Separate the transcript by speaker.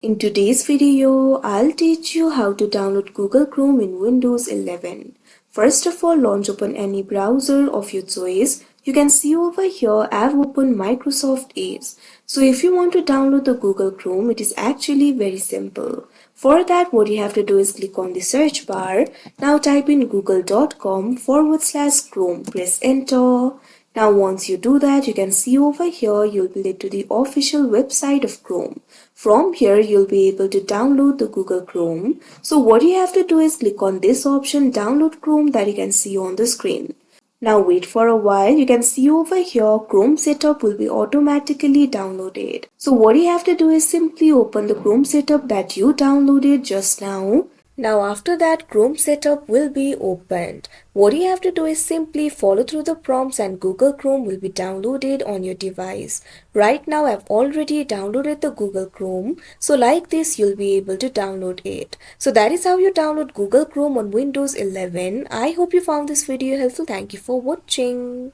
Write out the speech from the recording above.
Speaker 1: In today's video, I'll teach you how to download Google Chrome in Windows 11. First of all, launch open any browser of your choice. You can see over here I've opened Microsoft Edge. So if you want to download the Google Chrome, it is actually very simple. For that, what you have to do is click on the search bar. Now type in google.com/Chrome. Press enter. Now once you do that, you can see over here you'll be led to the official website of Chrome. From here you'll be able to download the Google Chrome. So what you have to do is click on this option, download Chrome, that you can see on the screen. Now wait for a while. You can see over here Chrome setup will be automatically downloaded. So what you have to do is simply open the Chrome setup that you downloaded just now. Now after that, Chrome setup will be opened. What you have to do is simply follow through the prompts and Google Chrome will be downloaded on your device. Right now I've already downloaded the Google Chrome. So like this you'll be able to download it. So that is how you download Google Chrome on Windows 11. I hope you found this video helpful. Thank you for watching.